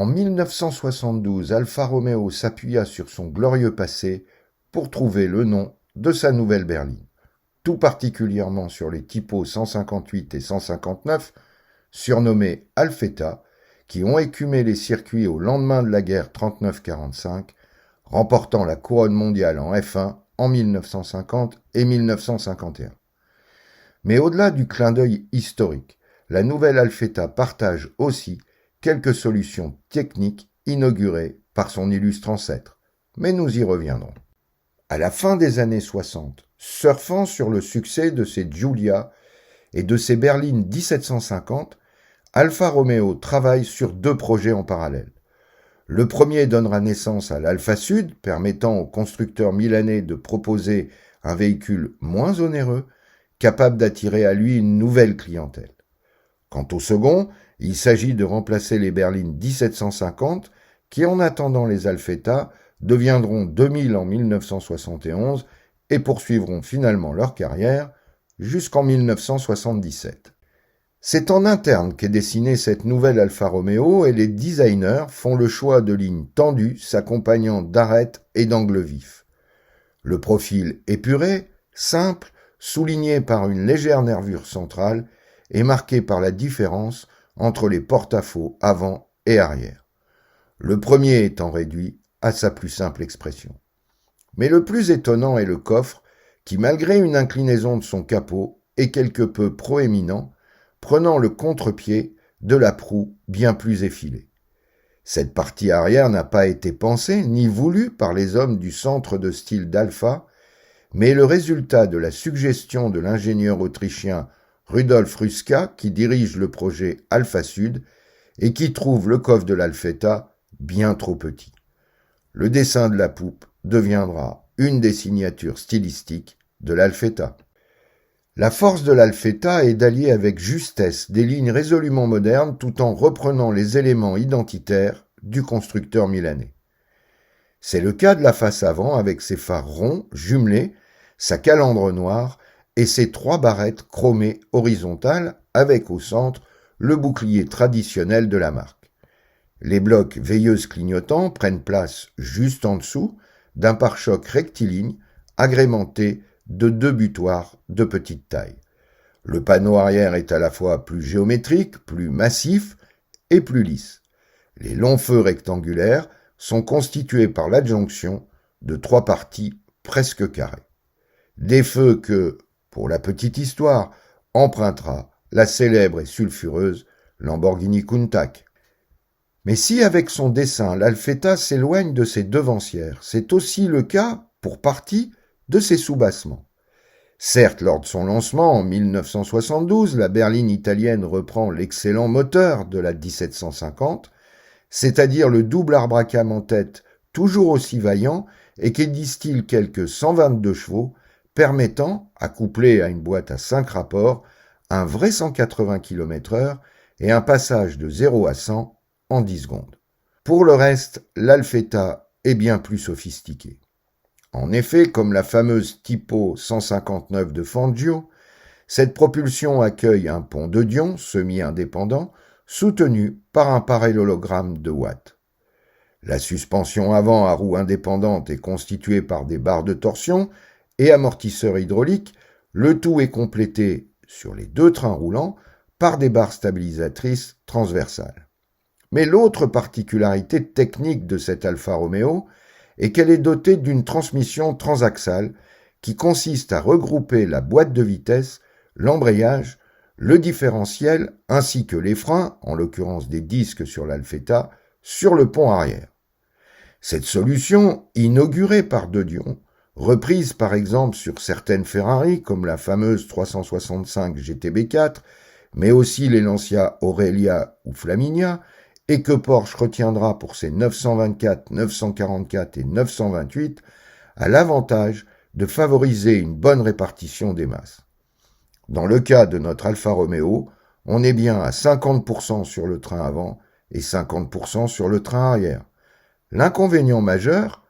En 1972, Alfa Romeo s'appuya sur son glorieux passé pour trouver le nom de sa nouvelle berline, tout particulièrement sur les typos 158 et 159, surnommés Alfetta, qui ont écumé les circuits au lendemain de la guerre 39-45, remportant la couronne mondiale en F1 en 1950 et 1951. Mais au-delà du clin d'œil historique, la nouvelle Alfetta partage aussi quelques solutions techniques inaugurées par son illustre ancêtre. Mais nous y reviendrons. À la fin des années 60, surfant sur le succès de ses Giulia et de ses berlines 1750, Alfa Romeo travaille sur deux projets en parallèle. Le premier donnera naissance à l'Alfa Sud, permettant au constructeur milanais de proposer un véhicule moins onéreux, capable d'attirer à lui une nouvelle clientèle. Quant au second, il s'agit de remplacer les berlines 1750 qui, en attendant les Alfetta, deviendront 2000 en 1971 et poursuivront finalement leur carrière jusqu'en 1977. C'est en interne qu'est dessinée cette nouvelle Alfa Romeo et les designers font le choix de lignes tendues s'accompagnant d'arêtes et d'angles vifs. Le profil épuré, simple, souligné par une légère nervure centrale et marqué par la différence entre les porte-à-faux avant et arrière. Le premier étant réduit à sa plus simple expression. Mais le plus étonnant est le coffre qui, malgré une inclinaison de son capot, est quelque peu proéminent, prenant le contre-pied de la proue bien plus effilée. Cette partie arrière n'a pas été pensée ni voulue par les hommes du centre de style d'Alfa, mais le résultat de la suggestion de l'ingénieur autrichien Rudolf Ruska qui dirige le projet Alfa Sud et qui trouve le coffre de l'Alfetta bien trop petit. Le dessin de la poupe deviendra une des signatures stylistiques de l'Alfetta. La force de l'Alfetta est d'allier avec justesse des lignes résolument modernes tout en reprenant les éléments identitaires du constructeur milanais. C'est le cas de la face avant avec ses phares ronds, jumelés, sa calandre noire et ses trois barrettes chromées horizontales avec au centre le bouclier traditionnel de la marque. Les blocs veilleuses clignotants prennent place juste en dessous d'un pare-choc rectiligne agrémenté de deux butoirs de petite taille. Le panneau arrière est à la fois plus géométrique, plus massif et plus lisse. Les longs feux rectangulaires sont constitués par l'adjonction de trois parties presque carrées. Des feux que, pour la petite histoire, empruntera la célèbre et sulfureuse Lamborghini Countach. Mais si avec son dessin l'Alfetta s'éloigne de ses devancières, c'est aussi le cas, pour partie, de ses soubassements. Certes, lors de son lancement en 1972, la berline italienne reprend l'excellent moteur de la 1750, c'est-à-dire le double arbre à cam en tête toujours aussi vaillant et qui distille quelques 122 chevaux, permettant, accouplé à une boîte à 5 rapports, un vrai 180 km/h et un passage de 0 à 100 en 10 secondes. Pour le reste, l'Alfetta est bien plus sophistiqué. En effet, comme la fameuse Tipo 159 de Fangio, cette propulsion accueille un pont de Dion semi-indépendant soutenu par un parallélogramme de Watt. La suspension avant à roues indépendantes est constituée par des barres de torsion et amortisseurs hydrauliques, le tout est complété sur les deux trains roulants par des barres stabilisatrices transversales. Mais l'autre particularité technique de cette Alfa Romeo est qu'elle est dotée d'une transmission transaxale qui consiste à regrouper la boîte de vitesse, l'embrayage, le différentiel ainsi que les freins, en l'occurrence des disques sur l'Alfetta, sur le pont arrière. Cette solution, inaugurée par De Dion, reprise par exemple sur certaines Ferrari comme la fameuse 365 GTB4, mais aussi les Lancia Aurelia ou Flaminia, et que Porsche retiendra pour ses 924, 944 et 928, a l'avantage de favoriser une bonne répartition des masses. Dans le cas de notre Alfa Romeo, on est bien à 50% sur le train avant et 50% sur le train arrière. L'inconvénient majeur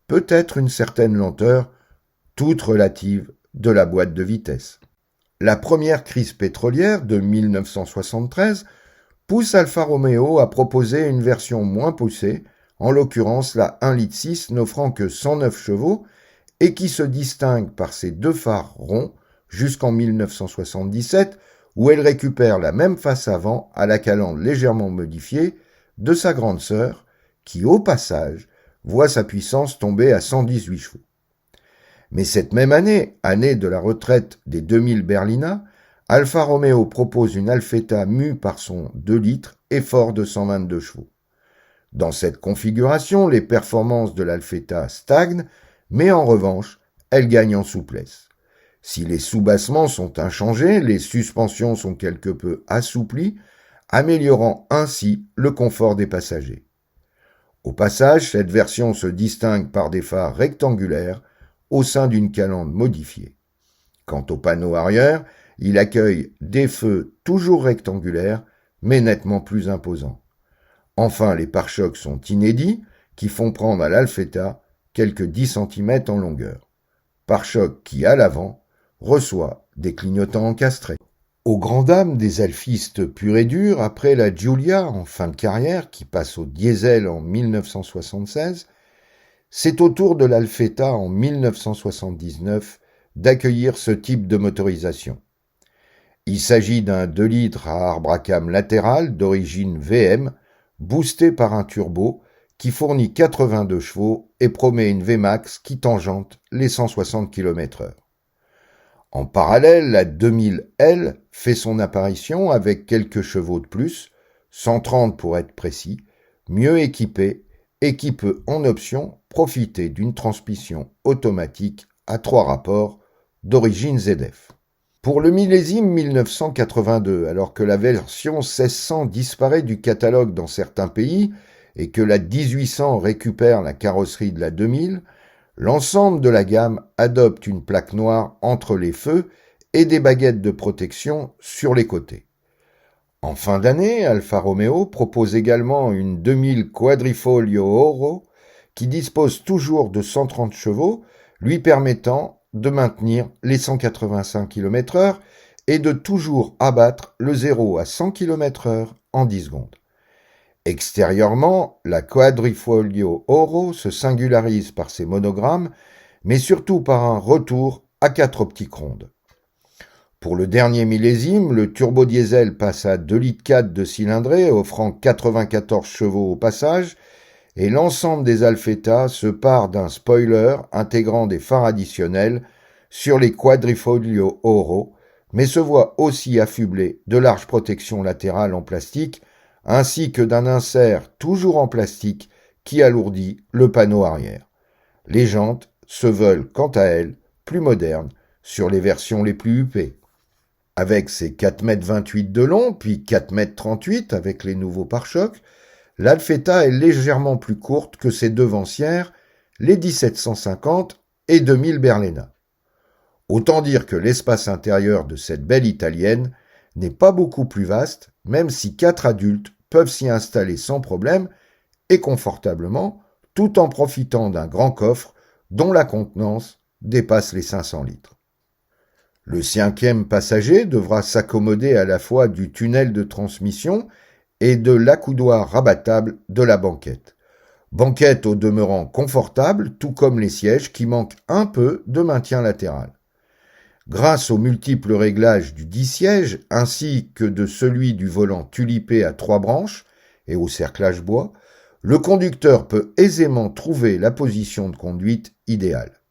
peut être une certaine lenteur, toute relative, de la boîte de vitesse. La première crise pétrolière de 1973 pousse Alfa Romeo à proposer une version moins poussée, en l'occurrence la 1,6 litre n'offrant que 109 chevaux et qui se distingue par ses deux phares ronds jusqu'en 1977 où elle récupère la même face avant à la calandre légèrement modifiée de sa grande sœur qui, au passage, voit sa puissance tomber à 118 chevaux. Mais cette même année, année de la retraite des 2000 Berlina, Alfa Romeo propose une Alfetta mue par son 2 litres et fort de 122 chevaux. Dans cette configuration, les performances de l'Alfetta stagnent, mais en revanche, elle gagne en souplesse. Si les soubassements sont inchangés, les suspensions sont quelque peu assouplies, améliorant ainsi le confort des passagers. Au passage, cette version se distingue par des phares rectangulaires au sein d'une calandre modifiée. Quant au panneau arrière, il accueille des feux toujours rectangulaires, mais nettement plus imposants. Enfin, les pare-chocs sont inédits, qui font prendre à l'Alfetta quelques 10 cm en longueur. Pare-choc qui, à l'avant, reçoit des clignotants encastrés. Aux grandes dames des alfistes purs et durs, après la Giulia en fin de carrière, qui passe au diesel en 1976, c'est au tour de l'Alfetta en 1979 d'accueillir ce type de motorisation. Il s'agit d'un 2 litres à arbre à cames latéral d'origine VM, boosté par un turbo qui fournit 82 chevaux et promet une Vmax qui tangente les 160 km/h. En parallèle, la 2000L fait son apparition avec quelques chevaux de plus, 130 pour être précis, mieux équipée et qui peut en option profiter d'une transmission automatique à 3 rapports d'origine ZF. Pour le millésime 1982, alors que la version 1600 disparaît du catalogue dans certains pays et que la 1800 récupère la carrosserie de la 2000, l'ensemble de la gamme adopte une plaque noire entre les feux et des baguettes de protection sur les côtés. En fin d'année, Alfa Romeo propose également une 2000 Quadrifoglio Oro qui dispose toujours de 130 chevaux, lui permettant de maintenir les 185 km/h et de toujours abattre le 0 à 100 km/h en 10 secondes. Extérieurement, la Quadrifoglio Oro se singularise par ses monogrammes, mais surtout par un retour à 4 optiques rondes. Pour le dernier millésime, le turbodiesel passe à 2,4 litres de cylindrée, offrant 94 chevaux au passage, et l'ensemble des Alfetta se part d'un spoiler intégrant des phares additionnels sur les Quadrifoglio Oro, mais se voit aussi affublé de larges protections latérales en plastique, ainsi que d'un insert toujours en plastique qui alourdit le panneau arrière. Les jantes se veulent, quant à elles, plus modernes sur les versions les plus huppées. Avec ses 4,28 m de long, puis 4,38 m avec les nouveaux pare-chocs, l'Alfetta est légèrement plus courte que ses devancières, les 1750 et 2000 Berlina. Autant dire que l'espace intérieur de cette belle italienne n'est pas beaucoup plus vaste, même si 4 adultes peuvent s'y installer sans problème et confortablement, tout en profitant d'un grand coffre dont la contenance dépasse les 500 litres. Le 5e passager devra s'accommoder à la fois du tunnel de transmission et de l'accoudoir rabattable de la banquette. Banquette au demeurant confortable, tout comme les sièges qui manquent un peu de maintien latéral. Grâce aux multiples réglages du 10 sièges ainsi que de celui du volant tulipé à 3 branches et au cerclage bois, le conducteur peut aisément trouver la position de conduite idéale.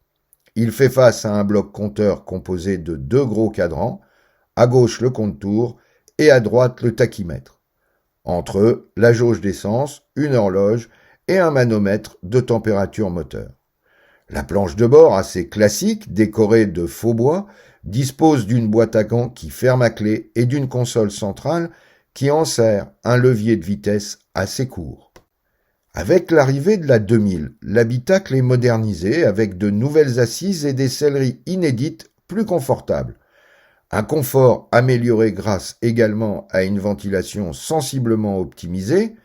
Il fait face à un bloc compteur composé de 2 gros cadrans, à gauche le compte-tours et à droite le tachymètre. Entre eux, la jauge d'essence, une horloge et un manomètre de température moteur. La planche de bord, assez classique, décorée de faux bois, dispose d'une boîte à gants qui ferme à clé et d'une console centrale qui enserre un levier de vitesse assez court. Avec l'arrivée de la 2000, l'habitacle est modernisé avec de nouvelles assises et des selleries inédites plus confortables. Un confort amélioré grâce également à une ventilation sensiblement optimisée,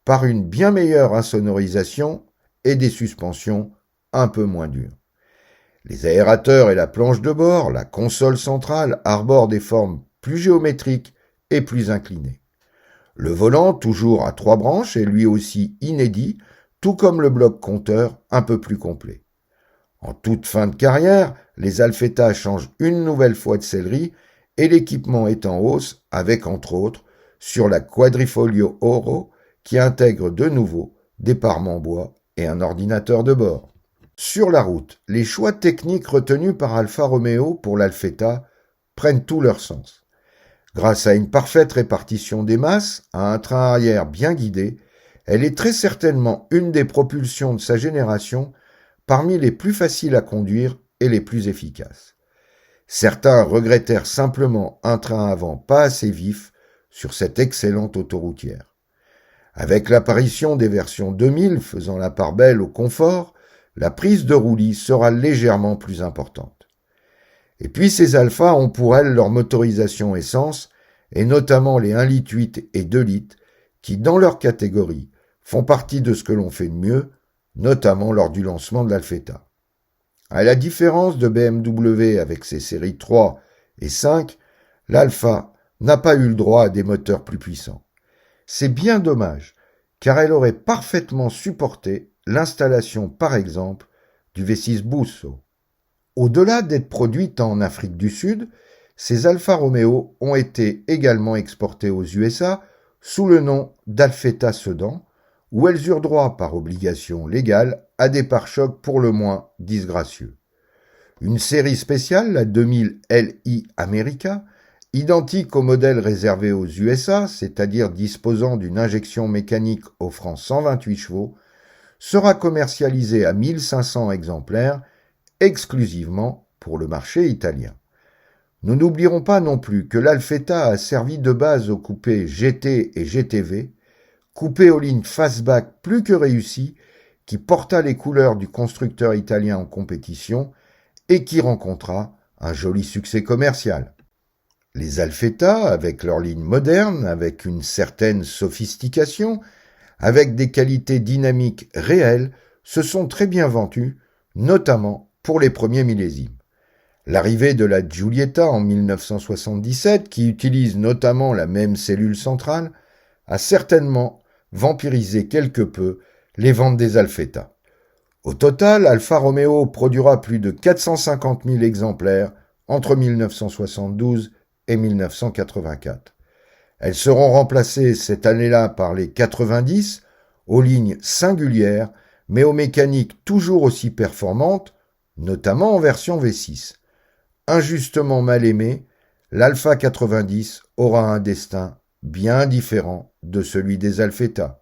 par une bien meilleure insonorisation et des suspensions un peu moins dures. Les aérateurs et la planche de bord, la console centrale arborent des formes plus géométriques et plus inclinées. Le volant, toujours à 3 branches, est lui aussi inédit, tout comme le bloc compteur, un peu plus complet. En toute fin de carrière, les Alfetta changent une nouvelle fois de sellerie et l'équipement est en hausse avec, entre autres, sur la Quadrifoglio Oro, qui intègre de nouveau des parements bois et un ordinateur de bord. Sur la route, les choix techniques retenus par Alfa Romeo pour l'Alfetta prennent tout leur sens. Grâce à une parfaite répartition des masses, à un train arrière bien guidé, elle est très certainement une des propulsions de sa génération parmi les plus faciles à conduire et les plus efficaces. Certains regrettèrent simplement un train avant pas assez vif sur cette excellente autoroutière. Avec l'apparition des versions 2000 faisant la part belle au confort, la prise de roulis sera légèrement plus importante. Et puis ces Alphas ont pour elles leur motorisation essence, et notamment les 1,8 litre et 2 litres, qui dans leur catégorie font partie de ce que l'on fait de mieux, notamment lors du lancement de l'Alfetta. À la différence de BMW avec ses séries 3 et 5, l'Alfa n'a pas eu le droit à des moteurs plus puissants. C'est bien dommage, car elle aurait parfaitement supporté l'installation, par exemple, du V6 Busso. Au-delà d'être produites en Afrique du Sud, ces Alfa Romeo ont été également exportées aux USA sous le nom d'Alfetta Sedan, où elles eurent droit par obligation légale à des pare-chocs pour le moins disgracieux. Une série spéciale, la 2000 Li America, identique au modèle réservé aux USA, c'est-à-dire disposant d'une injection mécanique offrant 128 chevaux, sera commercialisée à 1500 exemplaires exclusivement pour le marché italien. Nous n'oublierons pas non plus que l'Alfetta a servi de base aux coupés GT et GTV, coupé aux lignes fastback plus que réussi, qui porta les couleurs du constructeur italien en compétition et qui rencontra un joli succès commercial. Les Alfetta, avec leurs lignes modernes, avec une certaine sophistication, avec des qualités dynamiques réelles, se sont très bien vendus, notamment pour les premiers millésimes. L'arrivée de la Giulietta en 1977, qui utilise notamment la même cellule centrale, a certainement vampirisé quelque peu les ventes des Alfetta. Au total, Alfa Romeo produira plus de 450 000 exemplaires entre 1972 et 1984. Elles seront remplacées cette année-là par les 90, aux lignes singulières, mais aux mécaniques toujours aussi performantes, notamment en version V6. Injustement mal aimé, l'Alfa 90 aura un destin bien différent de celui des Alfetta.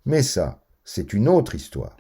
Mais ça, c'est une autre histoire.